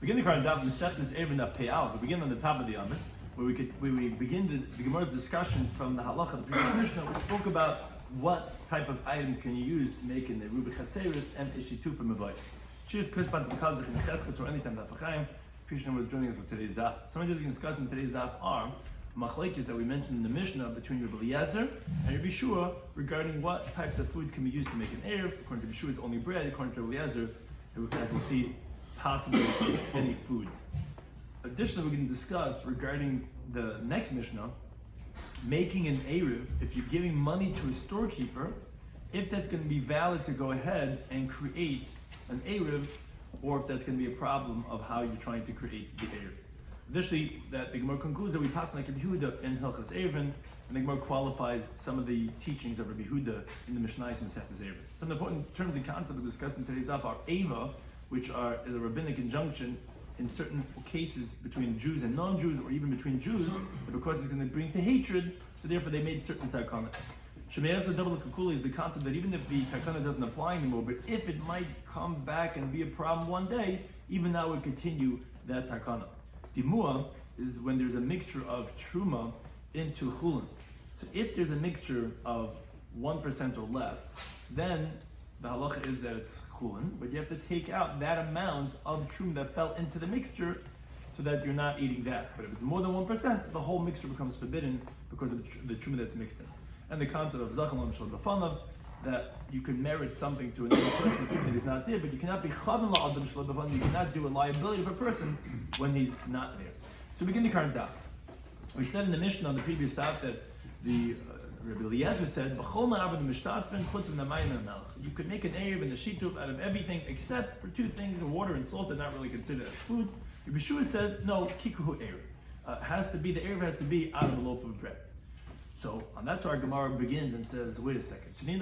Begin the current Daf Masechtas Eruvin Daf Pe'al. We begin on the top of the Amid, where we begin the Gemara's discussion from the halacha of the previous Mishnah, which spoke about what type of items can you use to make in the Eruvin Chatzeris and Ishitu from Mavayis. Cheers, Kuspans, Bekazach, and Cheskats, or anytime Daf Achayim. Krishna was joining us with today's Daf. Some of the things we can discuss in today's Daf are machlekes that we mentioned in the Mishnah between Rabbi Eliezer and Rabbi Shua regarding what types of foods can be used to make an Erev. According to Rabbi Shua, it's only bread. According to Rabbi Eliezer, as we'll see, possibly it's any foods. Additionally, we're going to discuss regarding the next Mishnah, making an Erev, if you're giving money to a storekeeper, if that's going to be valid to go ahead and create an Erev, or if that's going to be a problem of how you're trying to create the Erev. Additionally, that the Gemara concludes that we pass like Rabbi Yehuda in Hilchas Eruvin, and the Gemara qualifies some of the teachings of Rabbi Yehuda in the Mishnayos and Masechtas Eruvin. Some important terms and concepts we discuss in today's Daf are Eva, which is a rabbinic injunction in certain cases between Jews and non-Jews, or even between Jews, because it's going to bring to hatred, so therefore they made certain takana. Shemeyasa double kakuli is the concept that even if the takana doesn't apply anymore, but if it might come back and be a problem one day, even now would continue that takana. Timua is when there's a mixture of truma into chulin. So if there's a mixture of 1% or less, then the halacha is that it's chulin, but you have to take out that amount of truma that fell into the mixture so that you're not eating that. But if it's more than 1%, the whole mixture becomes forbidden because of the truma that's mixed in. And the concept of zachalon shalbafanav, that you can merit something to another person even if he's not there, but you cannot be chavin la'adam shalbafanav, you cannot do a liability of a person when he's not there. So we begin the current daf. We said in the Mishnah on the previous daf that the Rabbi Eliezer said, you could make an Erev and a shituf out of everything except for two things, water and salt are not really considered as food. Rabbi Shua said, no, kikuhu Erev. The Erev has to be out of a loaf of bread. So, and that's where our Gemara begins and says, wait a second. We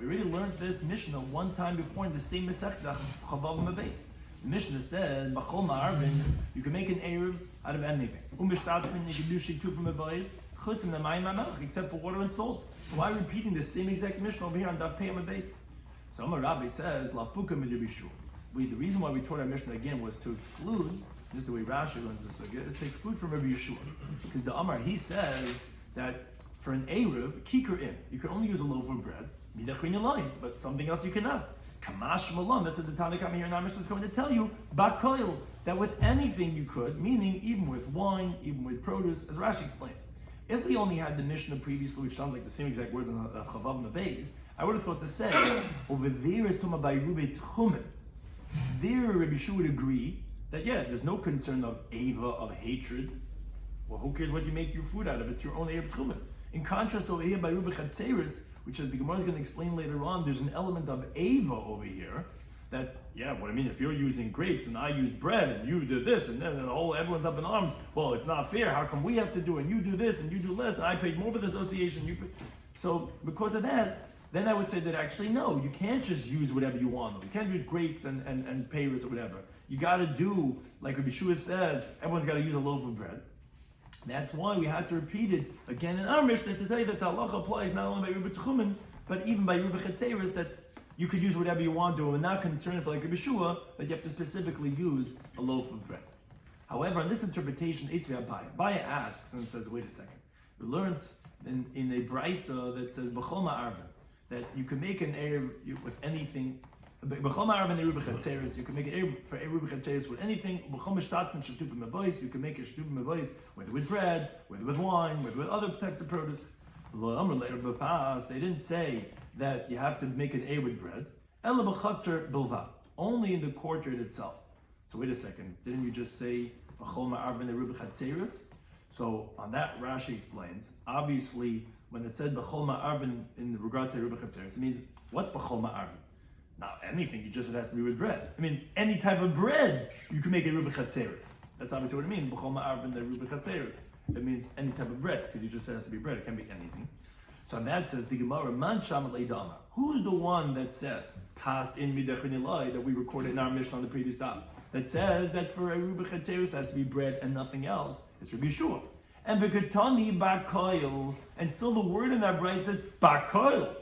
already learned this Mishnah one time before in the same Masechta, Chavav Mabez. The Mishnah said, you can make an Erev out of anything. You can do shituf from Mabez, except for water and salt. So why are we repeating the same exact Mishnah over here on Daf Yomi? So Amar Rabbi says, La Fuka Rabbi Shua. The reason why we taught our Mishnah again was to exclude, this is the way Rashi learns this again, is to exclude from Rabbi Yeshua. Because the Amar, he says that for an Erev, kikar in, you can only use a loaf of bread, but something else you cannot. Kamash malam, that's what the Tanakh here in our Mishnah is going to tell you, bakoil, that with anything you could, meaning even with wine, even with produce, as Rashi explains. If we only had the Mishnah previously, which sounds like the same exact words in Chavav Mabez, I would have thought to say, over there is Tuma by Rubei Tchumen. There, Rabbi Shua would agree that, there's no concern of Eva, of hatred. Well, who cares what you make your food out of? It's your own Erev Tchumen. In contrast, over here by Rubei Chatzeris, which as the Gemara is going to explain later on, there's an element of Eva over here, that, what I mean, if you're using grapes and I use bread and you do this and then everyone's up in arms, well, it's not fair. How come we have to do it and you do this and you do less and I paid more for the association? So because of that, then I would say that actually, no, you can't just use whatever you want. You can't use grapes and pears or whatever. You got to do, like Rabbi Shua says, everyone's got to use a loaf of bread. That's why we had to repeat it again in our Mishnah to tell you that the halacha applies not only by Rubei Tchumen, but even by Rubei Chatzeris, that you could use whatever you want to. We're not concerned for like Rabbi Shua that you have to specifically use a loaf of bread. However, in this interpretation, Abaya asks and says, wait a second. We learned in a brisa that says B'chol Ma'arvin, that you can make an Erev with anything. B'chol Ma'arvin Eruvin Chatzeris, you can make an Erev for Eruvin Chatzeris with anything. B'chol Mishtatfin Shetuf Mavayis, you can make a Shetuf Mavayis whether with bread, whether with wine, whether with other types of produce. They didn't say that you have to make an Erev with bread. Ela b'chatzer bilvad, only in the courtyard itself. So wait a second, didn't you just say B'chol Ma'arvin Eruvin Chatzeris? So on that, Rashi explains, obviously, when it said B'chol Ma'arvin in regards to Eruvin Chatzeris, it means, what's B'chol Ma'arvin? Not anything, it has to be with bread. It means any type of bread, you can make a Eruvin Chatzeris. That's obviously what it means, B'chol Ma'arvin Eruvin Chatzeris. It means any type of bread, because you just said it has to be bread, it can't be anything. So on that says the Gemara, Man Shamat Leidama. Who's the one that says, passed in Midachinilai, that we recorded in our Mishnah on the previous daf, that says that for a Eruvin Chatzeris has to be bread and nothing else? It's Rabbi Shua. And V'katani Bakoil, and still the word in that brayso says Bakoil.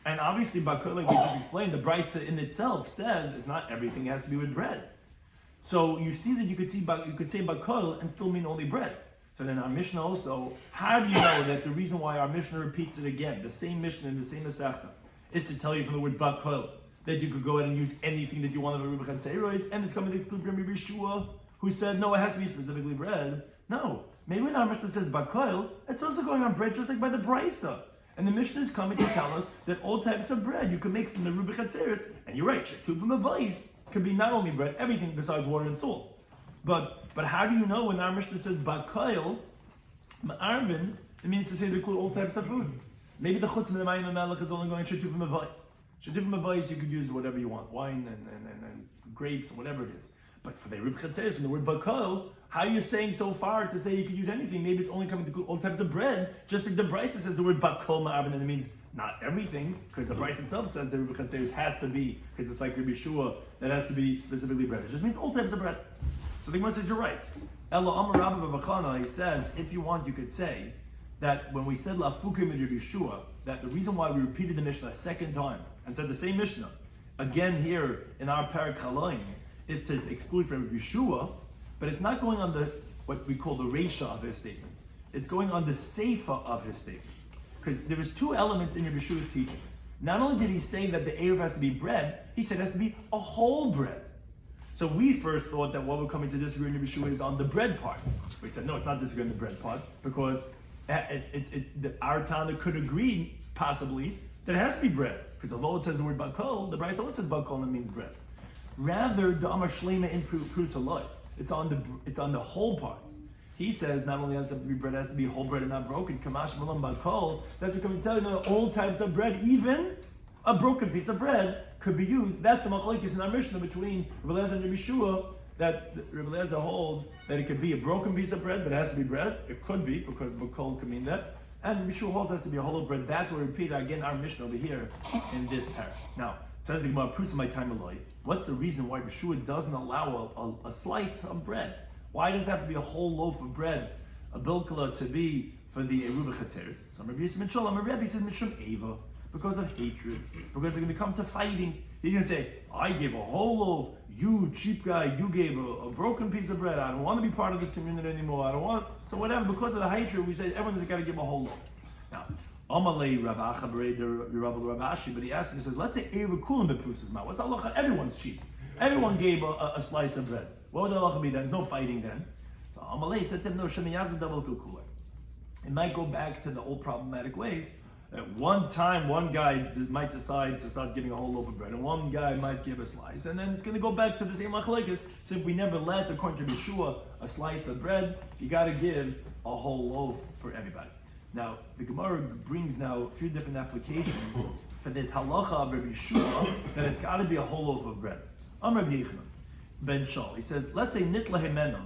And obviously Bakoil, like we just explained, the brayso in itself says it's not everything has to be with bread. So you see that you could say bakol and still mean only bread. So then our Mishnah also, how do you know that the reason why our Mishnah repeats it again, the same Mishnah in the same Masechta, is to tell you from the word bakol that you could go ahead and use anything that you want of a Rubichan Seiros, and it's coming to exclude Rabbi Yeshua, who said, no, it has to be specifically bread. No. Maybe when our Mishnah says bakol, it's also going on bread just like by the Brisa. And the Mishnah is coming to tell us that all types of bread you can make from the Rubichan Seiros, and you're right, Shetu from a vice could be not only bread, everything besides water and salt. But how do you know when our Mishnah says bakayil, Eruvin, it means to say they include all types of food. Maybe the chutz min and melech is only going shetu from a vice. Shetu from a vice you could use whatever you want, wine and grapes, whatever it is. But for the Rubichan Seiros, from the word bakayil, how are you saying so far to say you could use anything? Maybe it's only coming to include all types of bread, just like the Brisa says the word bakol ma'arvin, and it means not everything, because the Brisa itself says the Rubichan Seiros has to be, because it's like Rabbi Yeshua, that has to be specifically bread. It just means all types of bread. So the Gemara says, you're right. Elo Amar Rabbi Bavachana, he says, if you want, you could say that when we said Lafukim and Rabbi Yeshua, that the reason why we repeated the Mishnah a second time and said the same Mishnah again here in our Parak Chalaim is to exclude from Rabbi Yeshua, but it's not going on the what we call the Reisha of his statement. It's going on the Seifa of his statement. Because there was two elements in Rabbi Yeshua's teaching. Not only did he say that the Eruv has to be bread, he said it has to be a whole bread. So we first thought that what we're coming to disagree with Rabbi Yeshua is on the bread part. We said, no, it's not disagreeing on the bread part, because our Tana could agree, possibly, that it has to be bread. Because although it says the word bakol, the Brisa also says bakol and it means bread. Rather, the Amar Shleima improves a lot. It's on the whole part. He says not only has to be bread, it has to be whole bread and not broken. Kamash malam bakol. That's what coming to tell you that all types of bread, even a broken piece of bread, could be used. That's the machlokes in our Mishnah between Rabbi Eliezer and Rabbi Yeshua, that Rabbi Eliezer holds that it could be a broken piece of bread, but it has to be bread. It could be, because bakol could mean that. And Rabbi Yeshua holds it has to be a hollow bread. That's what we repeat again our Mishnah over here in this parak. Now, says the Gemara, proves my time alone. What's the reason why Yeshua doesn't allow a slice of bread? Why does it have to be a whole loaf of bread, a bilkala, to be for the Eruvin Chatzeres? So Rabbi Yisrael Shalom, Rabbi says Mishum Eva, because of hatred, because they're going to come to fighting. He's going to say, I gave a whole loaf, you cheap guy, you gave a broken piece of bread, I don't want to be part of this community anymore, I don't want, so whatever, because of the hatred, we say everyone's got to give a whole loaf. Now, Amalei Rav Acha Rav Ashi, but he asks, he says, let's say Erev Kulim Bepusas Ma. What's the halacha? Everyone's cheap. Everyone gave a slice of bread. What would the halacha be then? There's no fighting then. So Amalei said to him, no, Shemiyaz double kukula. It might go back to the old problematic ways. At one time, one guy might decide to start giving a whole loaf of bread, and one guy might give a slice, and then it's going to go back to the same machlekes. So if we never let, according to Yeshua, a slice of bread, you got to give a whole loaf for everybody. Now, the Gemara brings now a few different applications for this halacha of Rabbi Yeshua, that it's got to be a whole loaf of bread. Rabbi Yochanan ben Shal, he says, let's say nitla hemena.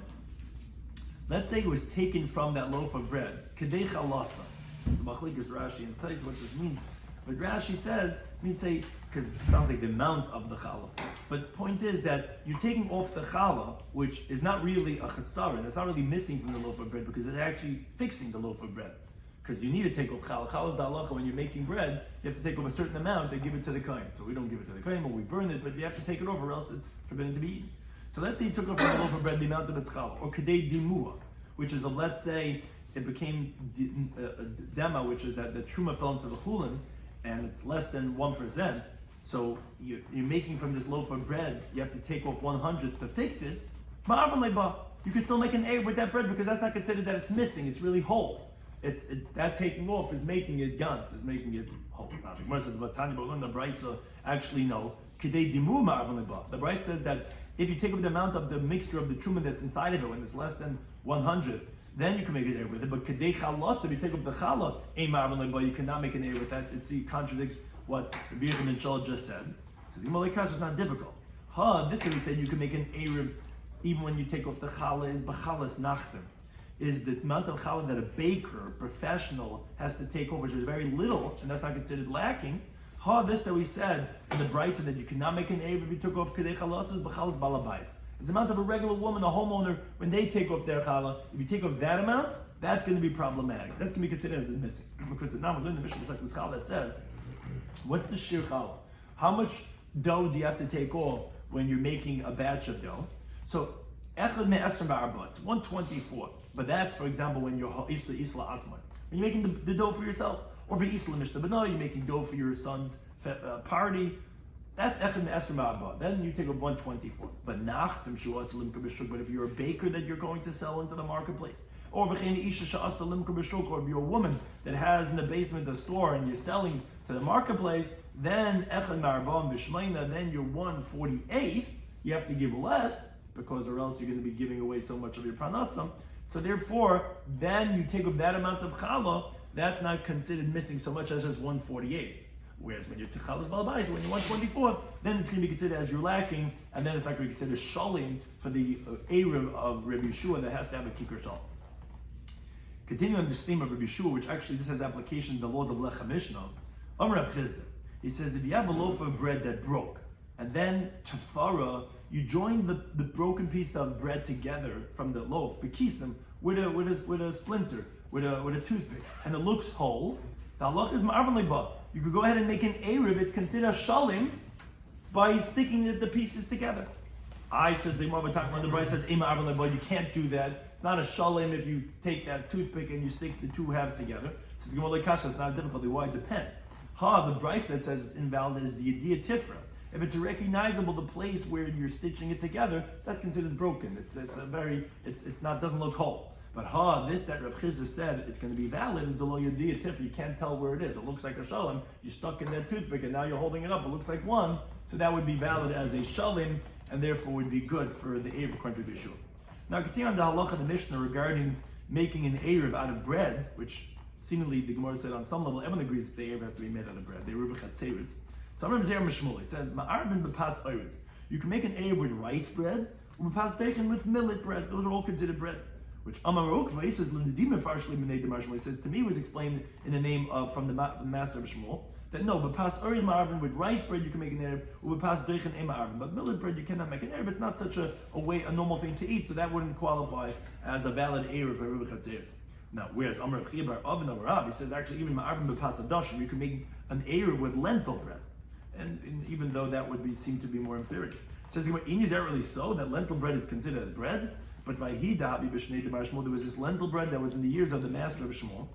Let's say it was taken from that loaf of bread. Kedei chalasa. It's Machlikas Rashi, and tells you what this means. But Rashi says, means say, because it sounds like the amount of the challah. But point is that you're taking off the challah, which is not really a chesaron. It's not really missing from the loaf of bread, because it's actually fixing the loaf of bread. Because you need to take off challah. Challah is the halacha when you're making bread. You have to take off a certain amount and give it to the kohen. So we don't give it to the kohen, or we burn it, but you have to take it off, or else it's forbidden to be eaten. So let's say you took off from the loaf of bread the amount of its challah, or kedei dimua, which is let's say it became dema, which is that the truma fell into the chulin, and it's less than 1%. So you're making from this loaf of bread, you have to take off 1/100 to fix it. You can still make an eir with that bread, because that's not considered that it's missing. It's really whole. That taking off is making it gantz, is making it whole. Now the Gemara says, "But Tanya, but the Brisa actually no. Kedei dimu ma'arvan leba." The Brisa says that if you take off the amount of the mixture of the truma that's inside of it, when it's less than 1/100, then you can make an eir with it. But kedei chalas, if you take off the challah, ein ma'arvan leba, you cannot make an eir with that. It contradicts what Rabbi Yochanan Shal just said. It says Imalikash is not difficult. This time he said you can make an eir even when you take off the challah is b'chalas nachtem. Is the amount of challah that a baker, professional, has to take over, which is very little, and that's not considered lacking. This that we said in the Brisa that you cannot make an eir if you took off kedei chalas is b'chalas balabais. It's the amount of a regular woman, a homeowner, when they take off their challah. If you take off that amount, that's going to be problematic. That's going to be considered as missing. Because now we're learning the Mishnah like this challah that says, what's the shiur challah? How much dough do you have to take off when you're making a batch of dough? So echad me'esrim ba'arba, it's 1/24th. But that's, for example, when you're isla atzma. When you're making the dough for yourself, or for isla mishta b'no, you're making dough for your son's party. That's echad me'esrim ba'arba. Then you take a 1/24th. But nachtem shu'as limka b'shuk. But if you're a baker that you're going to sell into the marketplace, or if you're a woman that has in the basement a store and you're selling to the marketplace, then then you're 1/48th. You have to give less because or else you're going to be giving away so much of your parnassam. So therefore, then you take up that amount of challah. That's not considered missing so much as just 1/48th. Whereas when you're Techalas Balabais, when you're 1/24th, then it's going to be considered as you're lacking, and then it's not going to be considered shalim for the Eruv of Rabbi Yeshua that has to have a kikar shalim. Continuing on this theme of Rabbi Yeshua, which actually this has application to the laws of Lechem Mishnah, Amar Rav Chisda, he says if you have a loaf of bread that broke, and then tafara, you join the broken piece of bread together from the loaf, bekisim, with a splinter, with a toothpick, and it looks whole. The halach is ma'arvan leba. You could go ahead and make an eruv. It's considered shalim by sticking the pieces together. I says the Gemara when the Brayso says ma'arvan leba. You can't do that. It's not a shalim if you take that toothpick and you stick the two halves together. Says Gemara lekasha. It's not difficult. Why? It depends. The Brayso that says it's invalid is the yediyah tifra. If it's recognizable, the place where you're stitching it together, that's considered broken. It's doesn't look whole. But this that Rav Chisda said it's going to be valid is the lo yediyah tifra. You can't tell where it is. It looks like a shalim. You stuck in that toothpick and now you're holding it up. It looks like one. So that would be valid as a shalim and therefore would be good for the eruv according to Bishul. Now continue on the halacha of the Mishnah regarding making an eruv out of bread, which seemingly the Gemara said on some level everyone agrees that the eruv has to be made out of bread. The eruv chatzeres. So Amar Zera Mishmul, he says, Ma'arvin b'pas oiris. You can make an eruv with rice bread, or b'pas bacon with millet bread. Those are all considered bread. Which Amar Rokva, he says, L'nedimah farshli m'nei Demar Shmuel. He says, to me was explained in the name of, from the master of Shmuel, that no, b'pas oiris ma'arvin, with rice bread you can make an eruv, or b'pas bacon e ma'arvin. But millet bread you cannot make an eruv. It's not such a normal thing to eat, so that wouldn't qualify as a valid eruv for eruv chatzeres. Now, whereas Amar Chibar Oven Amar Rab, he says actually even ma'arvin b'pas adashim, you can make an eruv with lentil bread. And even though that would seem to be more inferior. It says, is that really so? That lentil bread is considered as bread? But Vayhida b'shnei Demar Shmuel, there was this lentil bread that was in the years of the master of Shmuel,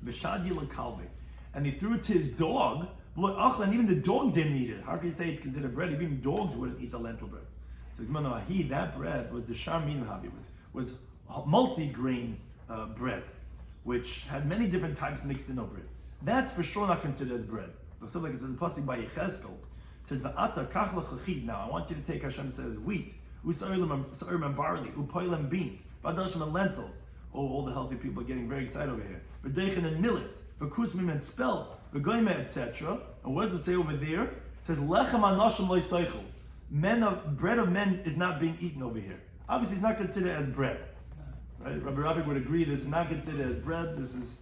b'shadi l'kalbi, and he threw it to his dog, and even the dog didn't eat it. How can you say it's considered bread? Even dogs wouldn't eat the lentil bread. It says, no, that bread was the sharmin havi, was multi-grain bread, which had many different types mixed in over it. That's for sure not considered as bread. So like it says in Pasuk by Yechezkel, it says Va'ata kach l'chachid. Now I want you to take Hashem says wheat, u'sa'urim and barley, u'poilem beans, v'adashim and lentils. Oh, all the healthy people are getting very excited over here. V'deichen and millet, v'kusmim and spelt, v'goyme, etc. And what does it say over there? It says lechem anashim lo yisaychel. Bread of men is not being eaten over here. Obviously, it's not considered as bread. Right? Rabbi Rabbi would agree. This is not considered as bread. This is.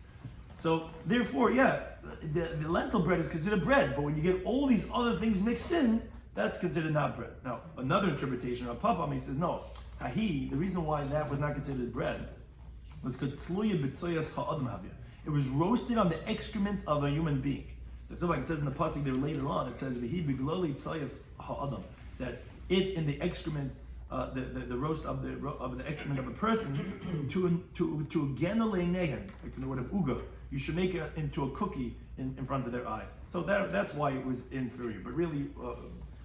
So therefore, the lentil bread is considered bread, but when you get all these other things mixed in, that's considered not bread. Now, another interpretation of Papam, he says, no, the reason why that was not considered bread was because it was roasted on the excrement of a human being. That's like it says in the pasuk there later on, it says that it in the excrement, the roast of the excrement of a person to genele nehem, like in the word of uga. You should make it into a cookie in front of their eyes. So that's why it was inferior. But really,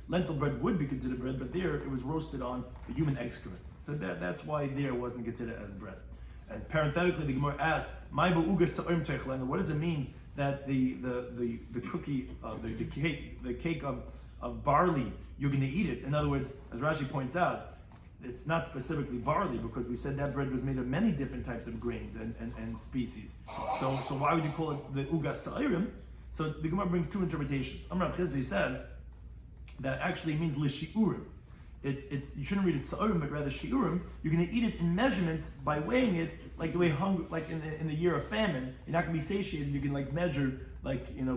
lentil bread would be considered bread, but there it was roasted on the human excrement. So that's why there it wasn't considered as bread. And parenthetically, the Gemara asks, what does it mean that the cookie, the cake of barley, you're going to eat it? In other words, as Rashi points out, it's not specifically barley because we said that bread was made of many different types of grains and species. So why would you call it the uga sa'irim? So the Gemara brings two interpretations. Amar Rav Chisda says that actually means l'shiurim. You shouldn't read it sa'irim, but rather shiurim. You're going to eat it in measurements by weighing it, like the way hunger, like in the year of famine, you're not going to be satiated. You can measure,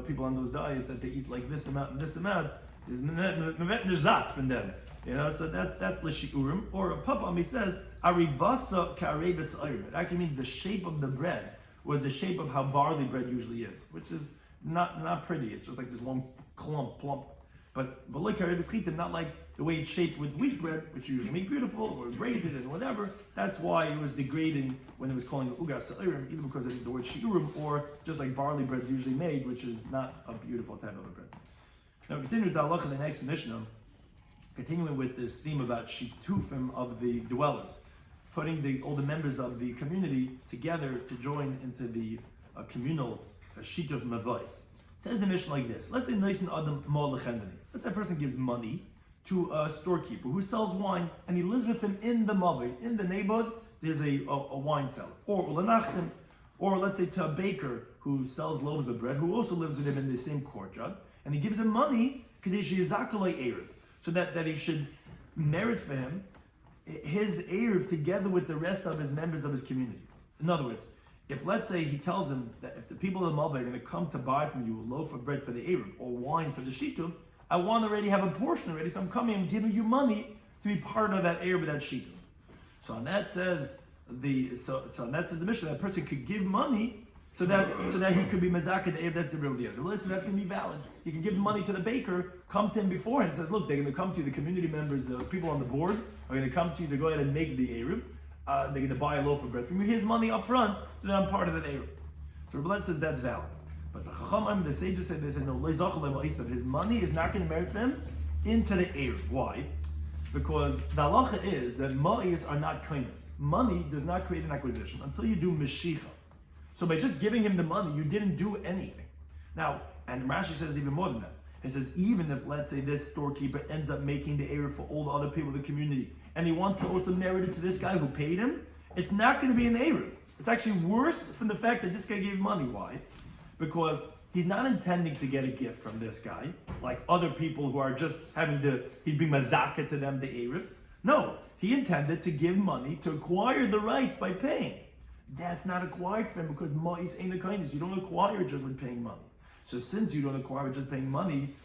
people on those diets that they eat like this amount and this amount. There's zat from them. So that's l'shiurim. Or Papam, he says, arivasa ka'arevis ayim. It actually means the shape of the bread was the shape of how barley bread usually is, which is not pretty. It's just like this one plump. But not like the way it's shaped with wheat bread, which you usually make beautiful or braided and whatever. That's why it was degrading when it was calling it ugas sa'irim, either because of the word shiurim or just like barley bread is usually made, which is not a beautiful type of a bread. Now continue with the halacha in the next Mishnah, continuing with this theme about shitufim of the dwellers, putting all the members of the community together to join into the communal shituf mavos. Says the Mishnah like this: let's say Nisan Adam Mal Lechendani. Let's say a person gives money to a storekeeper who sells wine, and he lives with him in the mavoi, in the neighborhood. There's a wine cellar, or ulanachtim, or let's say to a baker who sells loaves of bread, who also lives with him in the same courtyard, and he gives him money so that he should merit for him his eruv together with the rest of his members of his community. In other words, if let's say he tells him that if the people of the Malva are going to come to buy from you a loaf of bread for the eruv or wine for the shituv, I want to already have a portion already, so I'm coming and giving you money to be part of that eruv, that shituv. So on that says the Mishnah, that person could give money so that he could be mazakah the eruv. That's the real deal. Listen, that's going to be valid. He can give money to the baker, come to him before and says, look, they're going to come to you, the community members, the people on the board are going to come to you to go ahead and make the eruv. They're going to buy a loaf of bread from you. Here's money up front, so that I'm part of that eruv. So Rabbi says that's valid. But the Chacham, the sages said, they said no, his money is not going to merit for him into the eruv. Why? Because the halacha is that ma'is are not kindness. Money does not create an acquisition until you do meshicha. So by just giving him the money, you didn't do anything. Now, and Rashi says even more than that. He says even if, let's say, this storekeeper ends up making the eruv for all the other people in the community, and he wants to also merit it to this guy who paid him, it's not going to be an eruv. It's actually worse from the fact that this guy gave money. Why? Because he's not intending to get a gift from this guy, like other people who are just he's being mazaka to them the eruv. No, he intended to give money to acquire the rights by paying. That's not acquired for him because ma'is ain't a kindness. You don't acquire just with paying money. So since you don't acquire just paying money,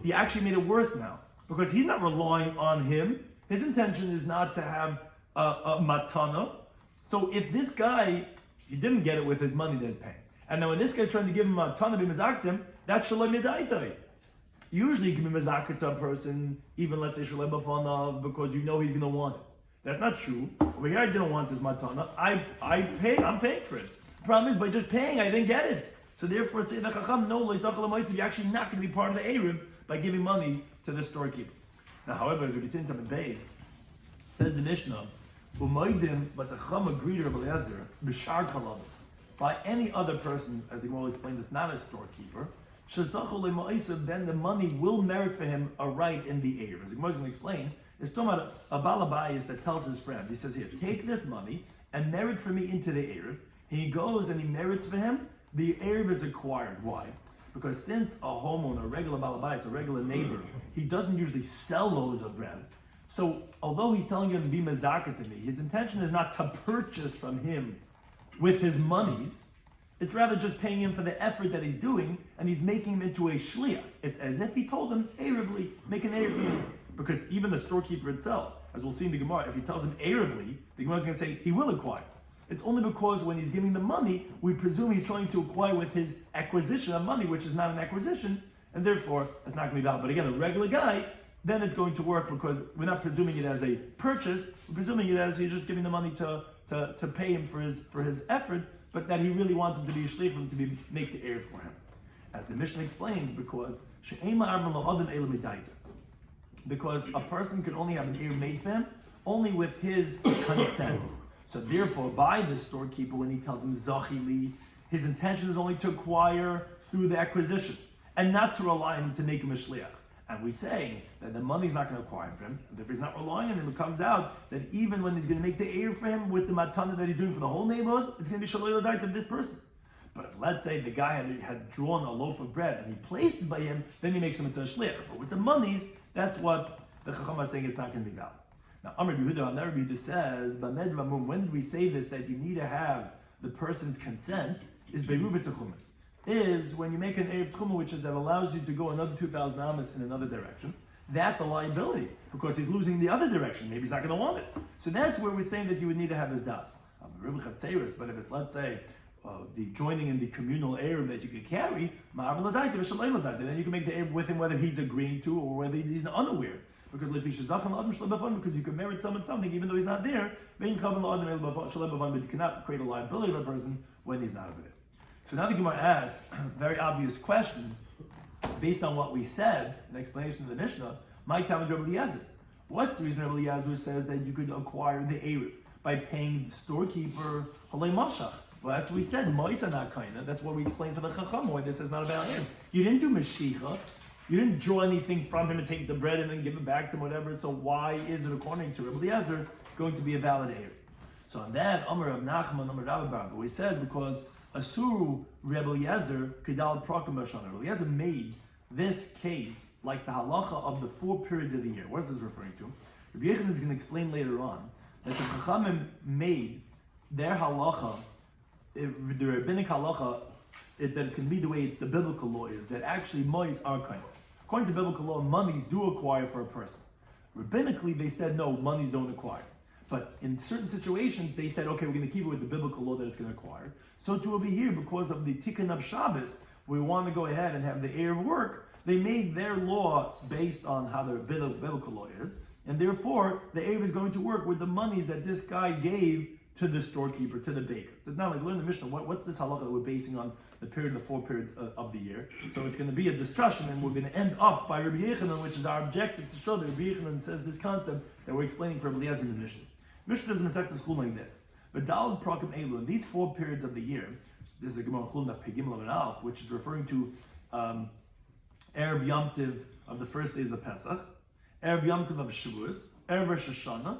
he actually made it worse now because he's not relying on him. His intention is not to have a matana. So if this guy, he didn't get it with his money that he's paying, and now when this guy's trying to give him a matana be mezaktim, that's shalom yadaitai. Usually you can be mezakit to a person, even let's say shalom b'fanav, because you know he's going to want it. That's not true. Over here I didn't want this matana. I'm paying for it. The problem is by just paying I didn't get it. So therefore say the Chacham, no, you're actually not going to be part of the eruv by giving money to the storekeeper. Now, however, as we continue to Beis, says the Mishnah, but the Chacham agreed to Rabbi Eliezer, b'shar kalam, by any other person, as the Gemara explained, it's not a storekeeper, then the money will merit for him a right in the eruv. As the Gemara is going to explain, it's talking about a balabayas that tells his friend, he says here, take this money and merit for me into the eruv. He goes and he merits for him, the eruv is acquired. Why? Because since a homeowner, a regular balabayas, a regular neighbor, he doesn't usually sell loaves of bread. So although he's telling him to be mazaka to me, his intention is not to purchase from him with his monies. It's rather just paying him for the effort that he's doing, and he's making him into a shliach. It's as if he told him, eruvli, make an eruv for me. Because even the storekeeper itself, as we'll see in the Gemara, if he tells him eruvli, the Gemara is going to say he will acquire. It's only because when he's giving the money, we presume he's trying to acquire with his acquisition of money, which is not an acquisition, and therefore it's not going to be valid. But again, a regular guy, then it's going to work because we're not presuming it as a purchase, we're presuming it as he's just giving the money to pay him for his effort, but that he really wants him to be a shliach, for him to make the eruv for him. As the Mishnah explains, because a person could only have an eruv made for him only with his consent. So therefore, by the storekeeper, when he tells him zachili, his intention is only to acquire through the acquisition and not to rely on him to make him a shliach. And we're saying that the money's not going to acquire for him. And if he's not relying on him, it comes out that even when he's going to make the eruv for him with the matana that he's doing for the whole neighborhood, it's going to be shaloi l'dait of this person. But if, let's say, the guy had drawn a loaf of bread and he placed it by him, then he makes him into a shliach. But with the monies, that's what the Chacham is saying it's not going to be valid. Now, Amr Yehuda, Rabbi Yehuda says, when did we say this, that you need to have the person's consent, is Beiruvit Techumen. Is when you make an eruv tchuma, which is that allows you to go another 2,000 amas in another direction. That's a liability because he's losing the other direction. Maybe he's not going to want it. So that's where we're saying that you would need to have his das. But if it's, let's say, the joining in the communal Eruv that you could carry, and then you can make the Eruv with him whether he's agreeing to or whether he's unaware. Because you can merit someone something even though he's not there, but you cannot create a liability of a person when he's not over there. So now the Gemara asks a very obvious question based on what we said in explanation of the Mishnah. My time Rabbi Eliezer. What's the reason Rabbi Eliezer says that you could acquire the Eruv by paying the storekeeper halei mashach? Well, that's what we said. Moisa not kinda. That's what we explained for the Chacham. Why this is not about him. You didn't do Mashicha. You didn't draw anything from him and take the bread and then give it back to him, whatever. So why is it, according to Rabbi Eliezer, going to be a valid Eruv? So on that, Amar of Nachman, Amar Rabbi, he says because Asuru Rabbi Eliezer Kedal Prakam Bashana. Rabbi Eliezer made this case like the halacha of the 4 periods of the year. What is this referring to? Rabbi Yechon is going to explain later on that the Chachamim made their halacha, the rabbinic halacha, that it's going to be the way the biblical law is, that actually mois are kind of. According to biblical law, monies do acquire for a person. Rabbinically, they said no, monies don't acquire. But in certain situations, they said, okay, we're going to keep it with the biblical law that it's going to acquire. So to over here, because of the tikkun of Shabbos, we want to go ahead and have the Eruv work. They made their law based on how their biblical law is, and therefore the Eruv is going to work with the monies that this guy gave to the storekeeper, to the baker. It's not like learn the Mishnah. What's this halacha that we're basing on the period, the 4 periods of the year? So it's going to be a discussion, and we're going to end up by Rabbi Yechanan, which is our objective to show that Rabbi Yechanan says this concept that we're explaining for Rabbi Eliezer in the Mishnah. Mishnah says Masechtas Chulin like this: V'dal Prakim Elu. In these 4 periods of the year, this is a Gemara Chulin Daf Pegim Lamed Aleph, which is referring to Erev Yom Tiv of the first days of Pesach, Erev Yom Tiv of Shavuos, Erev Rosh Hashanah,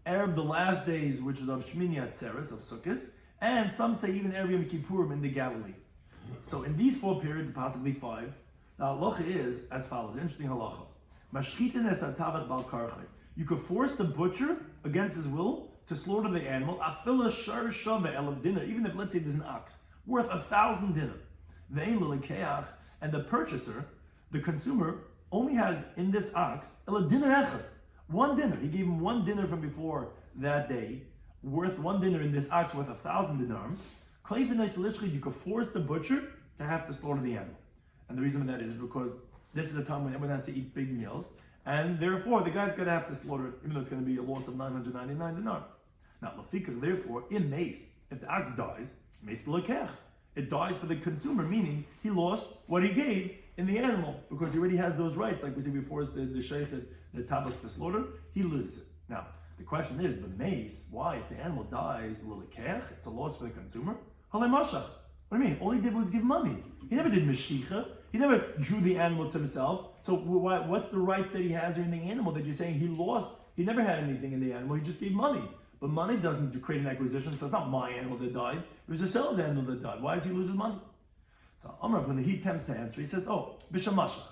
Erev the last days, which is of Shmini Atzeres, of Sukkot, and some say even Erev Yom Kippurim in the Galilee. So in these 4 periods, possibly 5, the halacha is as follows. Interesting halacha. Mashchitin es hatavach bal karchai. You could force the butcher against his will to slaughter the animal. Afila shar shava elav dinner. Even if, let's say, there's an ox worth 1,000 dinner, ve'ein l'lekeach, and the purchaser, the consumer, only has in this ox ela dinner echad, 1 dinner. He gave him 1 dinner from before that day, worth 1 dinner in this ox worth 1,000 dinars. You could force the butcher to have to slaughter the animal. And the reason for that is because this is a time when everyone has to eat big meals, and therefore the guy's going to have to slaughter it, even though it's going to be a loss of 999 dinar. Now, lafika, therefore, in mace, if the ox dies, mace lekech, it dies for the consumer, meaning he lost what he gave in the animal, because he already has those rights, like we said before, it's the sheikh, the tabak to slaughter, he loses it. Now, the question is, but mace, why? If the animal dies, lekech, it's a loss for the consumer. Halei mashach. What do you mean? All he did was give money. He never did mashicha. He never drew the animal to himself. So what's the rights that he has in the animal that you're saying he lost? He never had anything in the animal. He just gave money. But money doesn't create an acquisition, so it's not my animal that died. It was the seller's animal that died. Why does he lose his money? So Amrav, when he attempts to answer, he says, oh, bishamashach.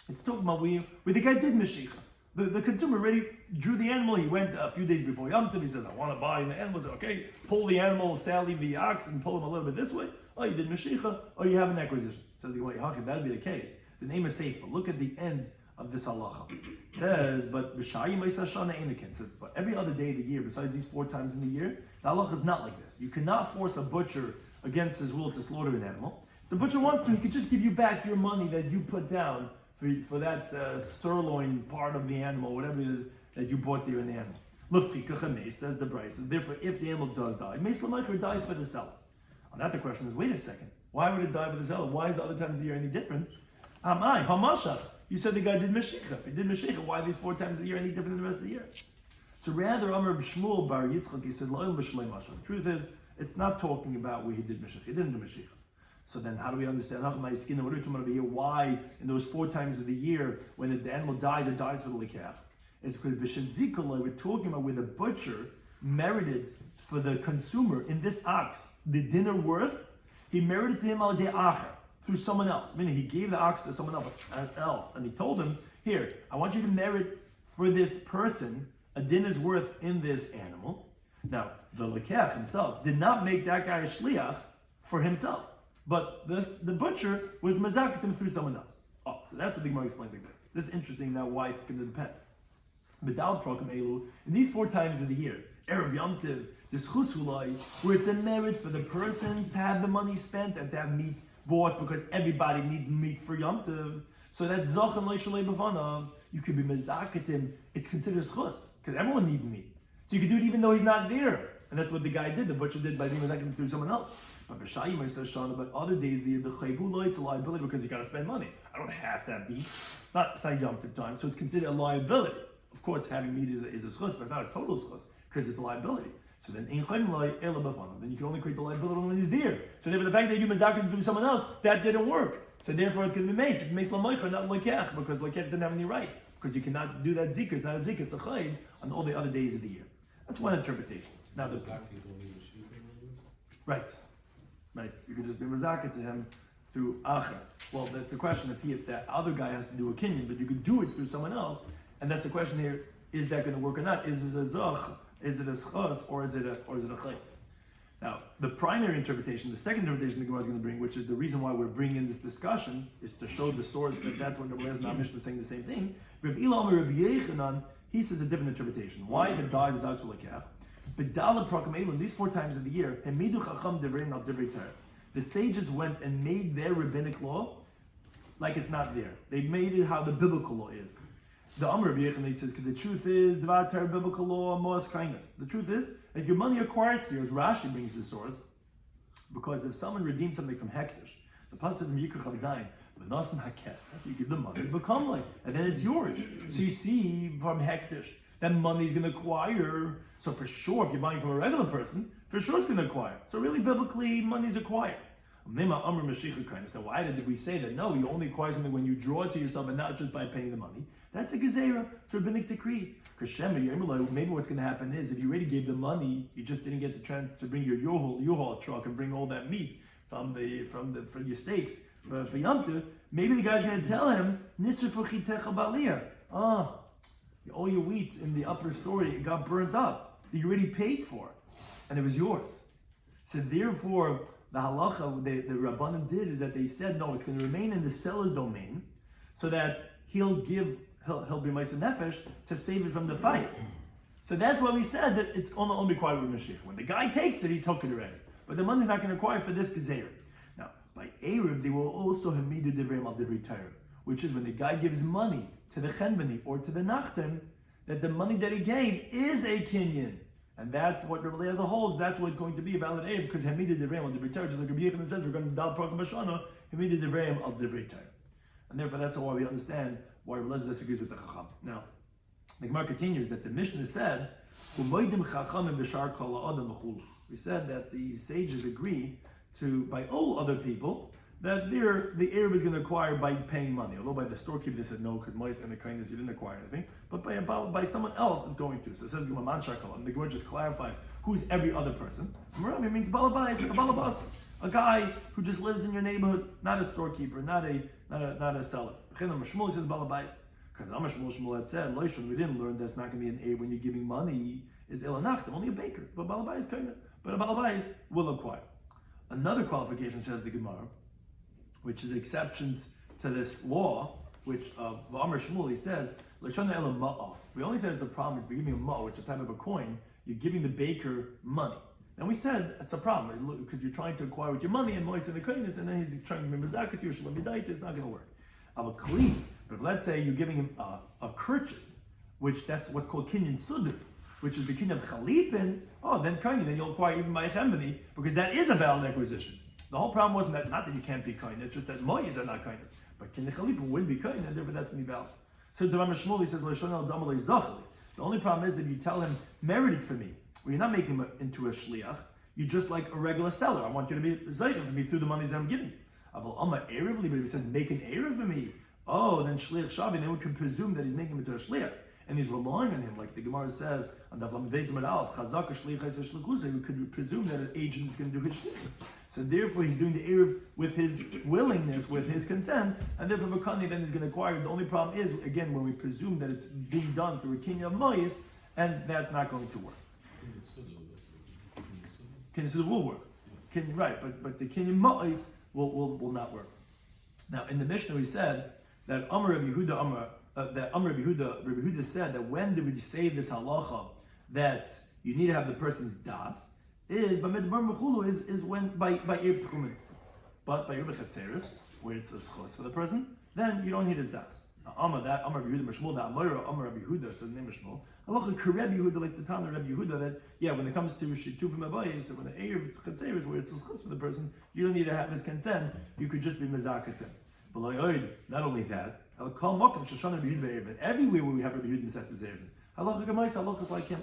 It's talking about where the guy did mashicha. The consumer already drew the animal. He went a few days before Yom Tov. He says, I want to buy the animal. He said, okay, pull the animal, Sally the ox, and pull him a little bit this way. Oh, you did Mashicha, or you have an acquisition. Says the way, that'd be the case. The name is Sefer. Look at the end of this halacha. It says, but every other day of the year, besides these 4 times in the year, the halacha is not like this. You cannot force a butcher against his will to slaughter an animal. If the butcher wants to, he could just give you back your money that you put down for that sirloin part of the animal, whatever it is that you bought there in the animal. Lefika says the Brisa. Therefore, if the animal does die, Meis L'Meicher dies for the seller. On that, the question is, wait a second. Why would it die for the seller? Why is the other times of the year any different? Hamashach. You said the guy did Mashicha. If he did Mashicha, why are these 4 times a year any different than the rest of the year? So rather, Amar B'Shmuel Bar Yitzchak, he said, L'Oil B'Shlei Mashach. The truth is, it's not talking about where he did Mashicha. He didn't do Mashicha. So then how do we understand? What are we talking about over here? Why in those 4 times of the year, when the animal dies, it dies for the likach? It's because B'Shazikola, we're talking about where the butcher merited for the consumer in this ox the dinner worth. He merited to him al de'acher, through someone else. Meaning he gave the ox to someone else, and he told him, here, I want you to merit for this person a dinner's worth in this animal. Now, the lekech himself did not make that guy a shliach for himself. But the butcher was mazaket him through someone else. Oh, so that's what the Gemara explains like this. This is interesting now why it's going to depend. B'dal prokem elu, in these 4 times of the year, Erev Yom Tov, this Chusulai, where it's a merit for the person to have the money spent and to have meat bought because everybody needs meat for Yom Tov. So that's Zachan Lo Shalei B'Vanav. You could be Mezaket him. It's considered Chus because everyone needs meat. So you could do it even though he's not there. And that's what the guy did, the butcher did by being Mezaket through someone else. But other days the Chayvu it's a liability because you got to spend money. I don't have to have meat. It's not Yom Tov time, so it's considered a liability. Of course, having meat is a schus, but it's not a total schus because it's a liability. So then you can only create the liability when he's there. So therefore, the fact that you Mezaket through someone else, that didn't work. So therefore, it's going to be mace. It's mace lamoicha, not lekech, because lekech didn't have any rights. Because you cannot do that zikr. It's not a zikr. It's a chayv on all the other days of the year. That's one interpretation. Now the right. You could just be mezaket to him through acher. Well, that's the question if that other guy has to do a kinyan, but you could do it through someone else. And that's the question here: is that going to work or not? Is it a zach? Is it a schos? Or is it a chayv? Now, the primary interpretation, the second interpretation the Gemara is going to bring, which is the reason why we're bringing this discussion, is to show the source that that's what the Rebbe and Mishnah is saying the same thing. Rav Ilam or Rabbi Yechanan, he says a different interpretation. Why the dies for lekach? But Dala Prokamelin, these 4 times of the year, Hemidu Chacham Devrein al Devrei Torah. The sages went and made their rabbinic law like it's not there. They made it how the biblical law is. The Amr Rabbi Yechanan says, because the truth is, Dvar Torah, biblical law, Moas kindness. The truth is that your money acquired here, as Rashi brings the source, because if someone redeems something from Hektish, the pasuk from Yikra Chav Zayin, V'nasan Hakes, you give the money, become like, and then it's yours. So you see from Hektish, that money's going to acquire. So for sure, if you're buying from a regular person, for sure it's going to acquire. So really, biblically, money's acquired. Now, why did we say that? No, you only acquire something when you draw it to yourself and not just by paying the money. That's a gezerah. It's a rabbinic decree. Because maybe what's going to happen is if you already gave the money, you just didn't get the chance to bring your U-Haul truck and bring all that meat for your steaks for Yom Tov. Maybe the guy's going to tell him, Nisr fuchitecha baliyah. All your wheat in the upper story, it got burnt up. You already paid for it, and it was yours. So therefore, the halacha, the Rabbanan did is that they said, no, it's going to remain in the seller's domain, so that he'll be Ma'aseh Nefesh to save it from the fire. So that's why we said that it's only required with Mashiach. When the guy takes it, he took it already. But the money's not going to require for this Gezer. Now, by Erev, they will also Hamidu Divrei Mal Divrei Torah, which is when the guy gives money to the Chenbani or to the Nachtem, that the money that he gave is a kinyan. And that's what Rabbi Eliezer holds, that's what it's going to be a valid Erev, because Hamidu Divrei Mal Divrei Torah, just like Rabbi Yechanan says, we're going to Dal Prokem Bashana, Hamidu Divrei Mal Divrei Torah. And therefore that's why we understand why Rabbi Eliezer disagrees with the Chacham. Now, the Gemara continues that the Mishnah said, we said that the sages agree to, by all other people, that the Erev is going to acquire by paying money. Although by the storekeeper they said no, because mice and the kindness you didn't acquire anything. But by someone else is going to. So it says the Gemara just clarifies who's every other person. It means balabas, a guy who just lives in your neighborhood, not a storekeeper, not a seller. Shmuel says balabais. Because Shmuel had said, we didn't learn that's not going to be an Erev when you're giving money is ilanachtim, only a baker. But balabais kind of, but a balabais will acquire. Another qualification says the Gemara, which is exceptions to this law, which V'amar Shmuel, he says, we only said it's a problem if you're giving a ma'a, which is a type of a coin, you're giving the baker money. And we said it's a problem, because you're trying to acquire with your money, and moist in the kindness, and then he's trying to remember zakat, your shalom yadayit, it's not going to work. Of a kli, but if let's say you're giving him a kerchief, which that's what's called kinyan sudu, which is the kinyan of chalipin, then you'll acquire even by a chembani, because that is a valid acquisition. The whole problem wasn't that, not that you can't be kind, it's just that moyes are not kindness. But kinyan chalipin would be kind, and therefore that's going to be valid. So the Rambam Shmuel, he says, the only problem is that you tell him, merit it for me. Well, you're not making him into a shliach, you're just like a regular seller. I want you to be zeicher for me through the monies that I'm giving you. But if he says, make an Erev for me, then shliach shavi, then we can presume that he's making him into a shliach. And he's relying on him, like the Gemara says, on Daf Yomi, we could presume that an agent is going to do his shliach. So therefore he's doing the Erev with his willingness, with his consent, and therefore Vakani then is going to acquire. The only problem is, again, when we presume that it's being done through a kinyan of moyes, and that's not going to work. Kinyan Suda will work. Right, but the kinyan moyes will not work. Now in the Mishnah we said that Rabbi Yehuda said that when did we say this halacha that you need to have the person's das, is when by Erev Tchumen. But by Erev Chatzeres, where it's a schos for the person, then you don't need his das. Amar Rabbi Yehuda Mishmol, the Amar Rabbi Yehuda says name Mishmol. Halacha Rabbi Yehuda, like the Tana Rabbi Yehuda, that when it comes to Shitufim Avayis, when the Erev Chatzeres, where it's a schos for the person, you don't need to have his consent. You could just be mezakatim. Not only that, everywhere where we have Rabbi Yehuda Mesech Eruvin, halacha Gemais, halacha is like him.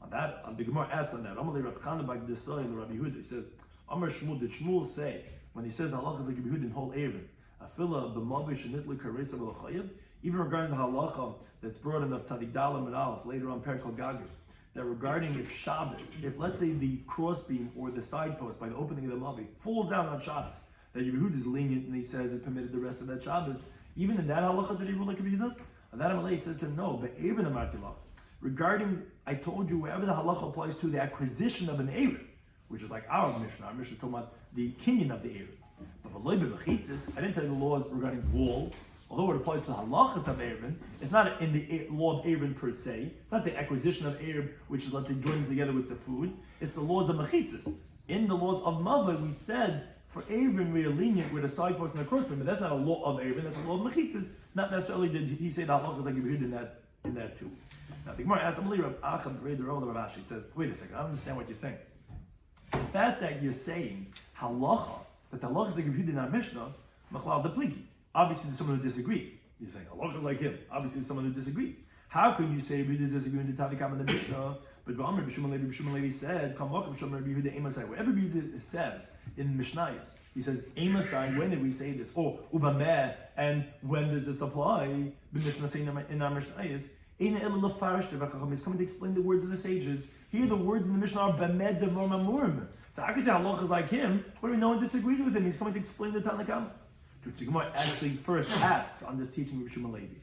On that, the Gemara asked on that. Amalei Rav Chana Bar Gdesai and Rabbi Yehuda. He says, Amar Shmuel, did Shmuel say when he says the halacha is like Rabbi Yehuda in whole Eruvin, Afila b'mavi shenitlu karesa v'lachayev, even regarding the halacha that's brought in the Tzadik Dalam and Aleph later on Perkal Gagas, that regarding if Shabbos, if let's say the crossbeam or the side post by the opening of the mavi falls down on Shabbos, that Rabbi Yehuda is lenient and he says it permitted the rest of that Shabbos. Even in that halacha did he rule like Rabbi Yehuda? And that Amalei says to him, no, but even the Martilach. Regarding, I told you, wherever the halacha applies to the acquisition of an Erev, which is like our Mishnah talking about the kinyan of the Erev. But I didn't tell you the laws regarding walls, although it applies to the halachas of Eruvin. It's not in the law of Eruvin per se. It's not the acquisition of Erev, which is, let's say, joined together with the food. It's the laws of mechitzas. In the laws of Mava, we said, for Eruvin, we are lenient with a side post and a crossbeam, but that's not a law of Eruvin, that's a law of mechitzas. Not necessarily did he say the halachas like Yehuda in that too. Now the Gemara asks, he says, wait a second, I don't understand what you're saying. The fact that you're saying halacha, that the halacha is like Yehuda in our Mishnah, machlal de pligi. Obviously there's someone who disagrees. You're saying halacha is like him. Obviously there's someone who disagrees. How could you say Yehuda is disagreeing with the Tadikam in the Mishnah? But Rabbi Shloimy Levi said, wherever Yehuda says in Mishnayos, he says, Emasai, when did we say this? Oh, Ubameh, and when does this apply? The Mishnah saying in our Mishnayos, he's coming to explain the words of the sages. Here the words in the Mishnah are Bamed Devar Mamurim. So I could say halacha is like him, but no one disagrees with him. He's coming to explain the Tanakh. Which the Gemara actually first asks on this teaching of Shmuel Levi.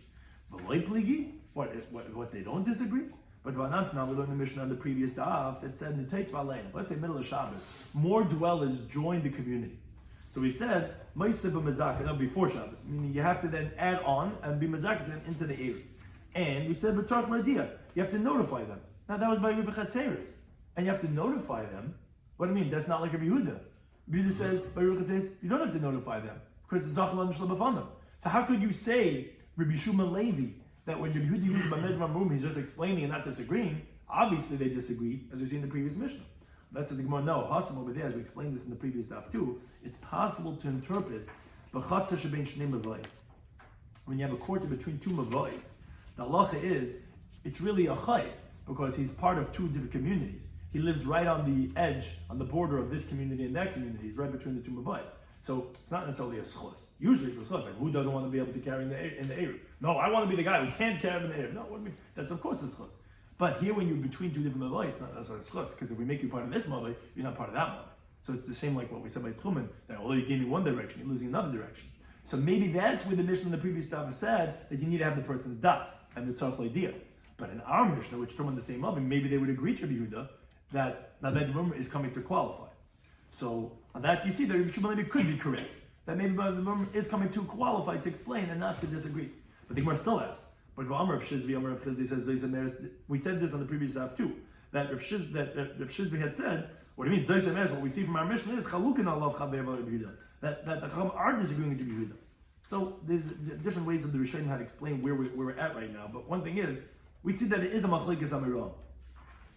V'loi pligi, what they don't disagree? But Vanantana, we learned the Mishnah on the previous daf that said in let's say middle of Shabbos, more dwellers join the community. So we said Ma'aseh b'mezakah, before Shabbos, meaning you have to then add on and be mezakah into the area. And we said b'tzarech l'diyah, you have to notify them. Now that was by Rabbi Chatzeres, and you have to notify them. What do you mean? That's not like Rabbi Yehuda. Rabbi Yehuda says by Rabbi Chatzeres, you don't have to notify them because it's zachal mishla b'fanam. So how could you say Rabbi Shloimy Levi that when Rabbi Yehuda uses Bamed Ramum, he's just explaining and not disagreeing? Obviously they disagree, as we see in the previous Mishnah. That's the Gemara. No, Hasam over there, as we explained this in the previous stuff too. It's possible to interpret b'chatzah shebein shnei mavayis. When you have a quarter between two mavayis, the halacha is it's really a chayv because he's part of two different communities. He lives right on the edge, on the border of this community and that community. He's right between the two mavayis. So it's not necessarily a schos. Usually it's a schos. Like who doesn't want to be able to carry in the Erev? No, I want to be the guy who can't carry in the Erev. No, what do you mean? That's of course a schos. But here, when you're between two different mavayis, it's not necessarily a schos because if we make you part of this mavay, you're not part of that mavay. So it's the same like what we said by Tchumen, that although you're gaining one direction, you're losing another direction. So maybe that's where the Mishnah in the previous Daf said that you need to have the person's das and the tzarech l'diyah. But in our Mishnah, which term on the same oven, maybe they would agree to Rabbi Yehuda that Bamed Ramum is coming to qualify. So on that, you see that Rabbi Shloimy Levi could be correct. That maybe Bamed Ramum is coming to qualify to explain and not to disagree. But the Gemara still asks. But Amar Rav Shizvi, Amar Rav Chizdi says, we said this on the previous Daf too, that Rav Shizvi had said, what do you mean? What we see from our Mishnah is Chalukin Allah Chaver Rabbi Yehuda. That the Chacham are disagreeing with Rabbi Yehuda. So there's different ways of the Rishonim how to explain where we're at right now. But one thing is, we see that it is a machlekes amirah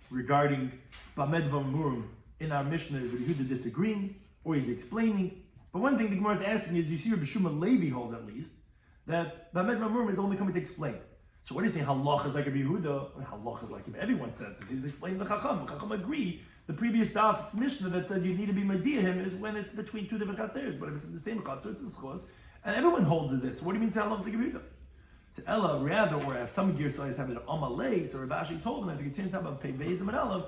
regarding Bamed Vamurim in our Mishnah. Rabbi Yehuda disagreeing or he's explaining. But one thing the Gemara is asking is, you see Rabbi Shloimy Levi holds at least that Bamed Vamurim is only coming to explain. So what is he saying? Halach is like Rabbi Yehuda. Halach is like him. Everyone says this. He's explaining the Chacham. The Chacham agree. The previous Daf's Mishnah that said you need to be Mediyah him is when it's between two different Chatzeres. But if it's in the same Chatzer, it's a schos. And everyone holds to this. What do you mean halach is like Rabbi Yehuda? So Ella, rather, or as some gear size have it on Amalei, so Rav Ashi told him, as you continue to talk about Pei Beis and Aleph,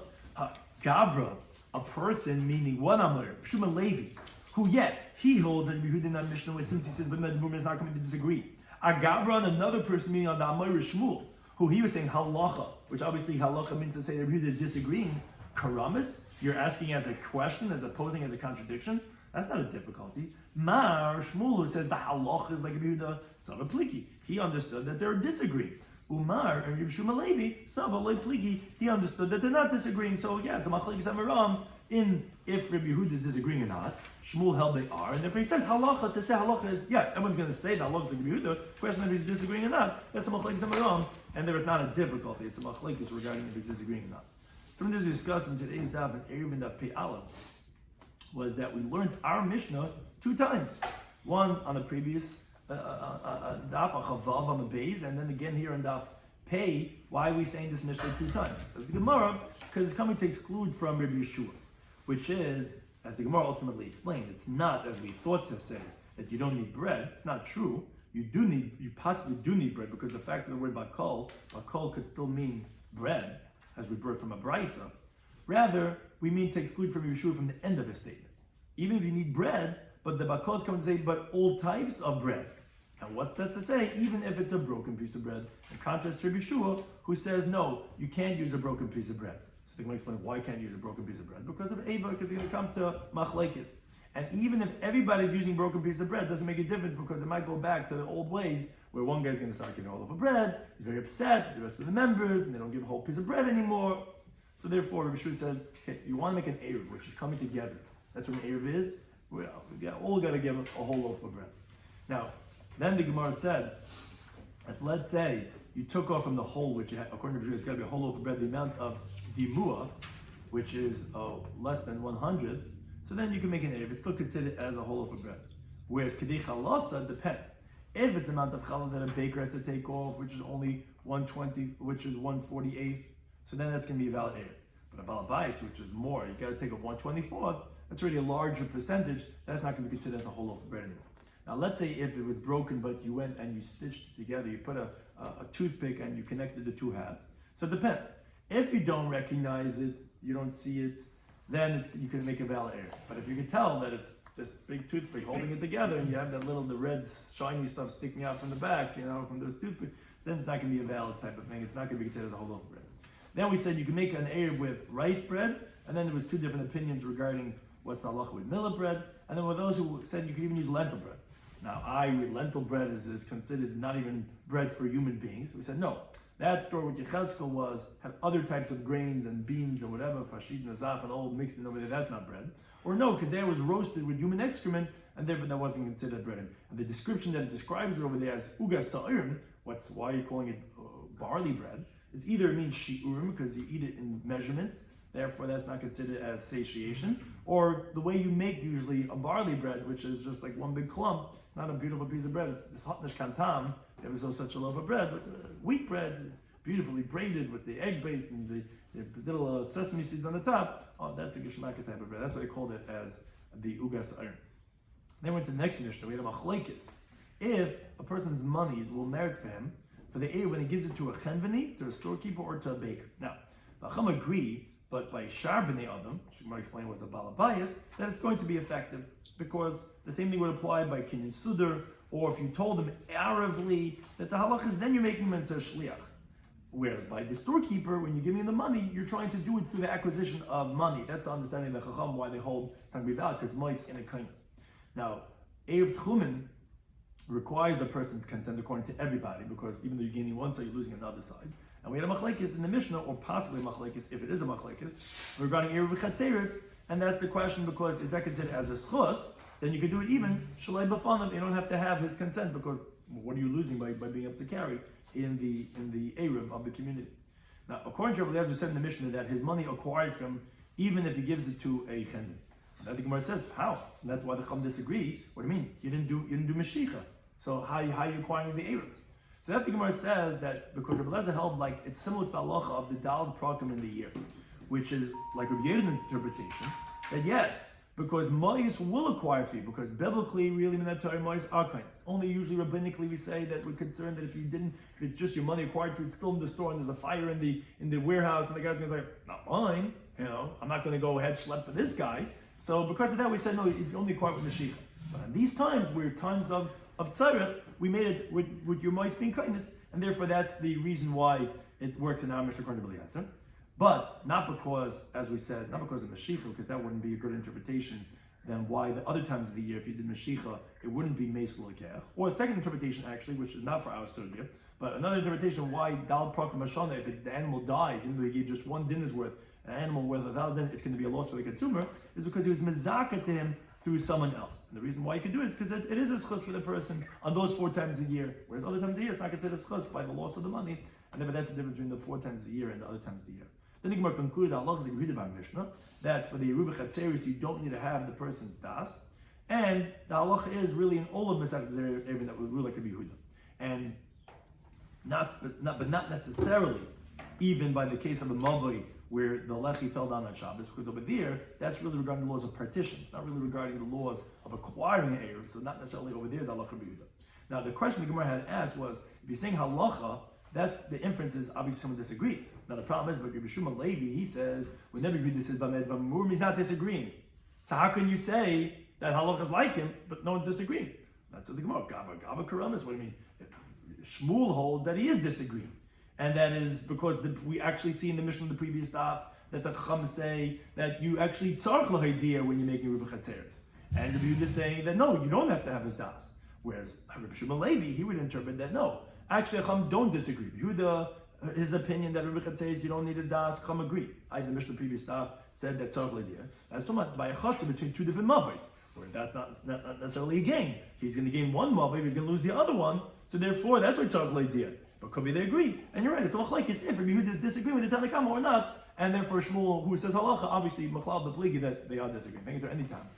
Gavra, a person, meaning one Amar, Shloimy Levi, who yet, he holds that Rabbi Yehuda in that Mishnah, since he says Bamed Vamurim is not coming to disagree. A Gavra and another person, meaning on the Amar Shmuel, who he was saying halacha, which obviously halacha means to say that Rabbi Yehuda is disagreeing. Karamis, you're asking as a question, as opposing as a contradiction. That's not a difficulty. Mar Shmuel, who says the halacha is like Rabbi Yehuda, Sava Pliki. He understood that they're disagreeing. Umar and Rabbi Shloimy Levi, Sava Loi Pligi, he understood that they're not disagreeing. So yeah, it's a machlekes amaram in if Rabbi Yehuda is disagreeing or not. Shmuel held they are, and if he says halacha, to say halacha is everyone's going to say that halacha is Rabbi Yehuda. Question if he's disagreeing or not, that's a machlekes amaram, and there is not a difficulty. It's a machlekes regarding if he's disagreeing or not. Something to discuss in today's daf and Eruvin Daf Pei Aleph was that we learned our Mishnah 2 times. One on the previous daf Chavav on the base, and then again here on daf Pei. Why are we saying this Mishnah 2 times? Says the Gemara, because it's coming to exclude from Rabbi Yeshua, which is, as the Gemara ultimately explained, it's not as we thought to say that you don't need bread. It's not true. You possibly do need bread, because the fact of the word bakol could still mean bread, as we brought from a brisa. Rather, we mean to exclude from Yeshua from the end of his statement. Even if you need bread, but the bakos come and say, but all types of bread. And what's that to say? Even if it's a broken piece of bread. In contrast to Yeshua, who says, no, you can't use a broken piece of bread. So they're going to explain why can't you use a broken piece of bread? Because of Eva, because it's going to come to machlekes. And even if everybody's using broken piece of bread, it doesn't make a difference, because it might go back to the old ways where one guy's going to start getting all over bread, he's very upset, the rest of the members, and they don't give a whole piece of bread anymore. So therefore, Rabbi Shua says, okay, you want to make an Eruv, which is coming together. That's what an Eruv is. We all got to give a whole loaf of bread. Now, then the Gemara said, if let's say you took off from the whole, which you had, according to Rabbi Shua, it's got to be a whole loaf of bread, the amount of dimua, which is less than 100th, so then you can make an Eruv. It's still considered as a whole loaf of bread. Whereas Kedei Chalasa depends. If it's the amount of challah that a baker has to take off, which is only 120, which is 148th, so then that's going to be a valid Eruv. But a balabais, which is more, you got to take off 124th, that's already a larger percentage, that's not going to be considered as a whole loaf of bread anymore. Now let's say if it was broken, but you went and you stitched it together, you put a toothpick and you connected the 2 halves. So it depends. If you don't recognize it, you don't see it, then you can make a valid Eruv. But if you can tell that it's this big toothpick holding it together, and you have that the red shiny stuff sticking out from the back, from those toothpicks, then it's not going to be a valid type of thing. It's not going to be considered as a whole loaf of bread. Then we said you can make an Eruv with rice bread, and then there was 2 different opinions regarding what's the halacha with millet bread, and then were those who said you could even use lentil bread. Now, lentil bread is considered not even bread for human beings. So we said no. That store with Yechezkel had other types of grains and beans and whatever, fashid, nazaf, and all mixed in over there. That's not bread. Or no, because there was roasted with human excrement, and therefore that wasn't considered bread. And the description that it describes it over there as ugas sa'irim, why are you calling it barley bread, is either it means shiur, because you eat it in measurements, therefore that's not considered as satiation, or the way you make usually a barley bread, which is just like one big clump. It's not a beautiful piece of bread, it's this hotnish kantam. There was no such a loaf of bread, but wheat bread, beautifully braided with the egg base and the little sesame seeds on the top. Oh, that's a geshmaka type of bread. That's why they called it as the ugas iron. Then went to the next Mishnah. We had a machlekes. If a person's monies will merit for him for the Eruv when he gives it to a chenveni, to a storekeeper, or to a baker. Now, the Chacham agree, but by shar b'nei adam, she might explain what's a balabayas, that it's going to be effective, because the same thing would apply by kinyan sudar, or if you told him arively that the halach is, then you're making him into a shliach. Whereas by the storekeeper, when you're giving him the money, you're trying to do it through the acquisition of money. That's the understanding of the Chacham, why they hold it's not going to be valid, because money is in a kindness. Now, Eruv Tchumen requires the person's consent according to everybody, because even though you're gaining one side, you're losing another side. And we had a machlekes in the Mishnah, or possibly a machlekes, if it is a machlekes, regarding Eruv Chatzeres, and that's the question, because is that considered as a schus? Then you could do it even shalei b'fanav. You don't have to have his consent, because what are you losing by being able to carry in the Eruv of the community? Now, according to Rabbi Eliezer, said in the Mishnah that his money acquired from, even if he gives it to a chenveni. Now the Gemara says, how? And that's why the Chacham disagree. What do you mean? You didn't do Mashiach. So how are you acquiring the Eruv? So that the Gemara says that because Rabbi Eliezer held like it's similar to the halacha of the Daled Prakim in the year, which is like Rabbi Yehuda's interpretation, that yes, because Mois will acquire for you, because biblically, really, Minatari Mois are kindness. Only usually rabbinically we say that we're concerned that if it's just your money acquired for you, it's still in the store and there's a fire in the warehouse, and the guy's gonna say, not mine, I'm not gonna go ahead schlep for this guy. So because of that, we said no, you only acquire with Mashiach. But in these times, where times of tzarech, we made it with your Mois being kindness, and therefore that's the reason why it works in our Mishnah according to Rabbi Eliezer. But not because, as we said, not because of Mashiach, because that wouldn't be a good interpretation then why the other times of the year, if you did Mashicha, it wouldn't be Meis L'Lekech. Or a second interpretation, actually, which is not for our sugya, but another interpretation why Dal Prakim Hashana, if the animal dies, even though he gave just one dinner's worth, an animal worth 1,000 dinner, it's going to be a loss for the consumer, is because he was mezaka to him through someone else. And the reason why you could do it is because it is a schus for the person on those 4 times a year, whereas other times a year it's not considered a schus by the loss of the money, and therefore that's the difference between the 4 times a year and the other times of the year. Then the Gemara concluded Mishnah that for the Eruvin Chatzeris you don't need to have the person's das, and the halacha is really in all of Masechet Eruvin that would rule like a Yehuda, and but not necessarily even by the case of the Mavoi where the lechi fell down on Shabbos, because over there that's really regarding the laws of partitions, not really regarding the laws of acquiring an Eruv, so not necessarily over there is halacha b'Yehuda. Now the question the Gemara had asked was, if you're saying halacha, that's the inference is obviously someone disagrees. Now the problem is, but Rabbi Shloimy Levi, he says, whenever you read this is Bamed Vamur, he's not disagreeing. So how can you say that halacha is like him, but no one's disagreeing? That says the Gemara, Gava Karamis, what do you mean? Shmuel holds that he is disagreeing. And that is because we actually see in the Mishnah of the previous daf that the Chacham say that you actually tzarch l'haydia when you're making Eruvin Chatzeris. And Rabbi Yehuda is saying that no, you don't have to have his das. Whereas Rabbi Shloimy Levi, he would interpret that no. Actually, Chacham don't disagree. Yehuda, his opinion that Eruvin Chatzeris you don't need his das, Chacham agree. The Mishnah of the previous daf said that tzarch l'haydia. That's talking about by a chatzah between 2 different mavos, where that's not necessarily a gain. He's going to gain one mavoi, he's going to lose the other one. So therefore, that's why tzarch l'haydia. But could be they agree, and you're right. It's all like it's if Rabbi Yehuda is disagreeing with the Tanakama or not, and therefore Shmuel, who says halacha, obviously machlal the pligi that they are disagreeing. They can do any time.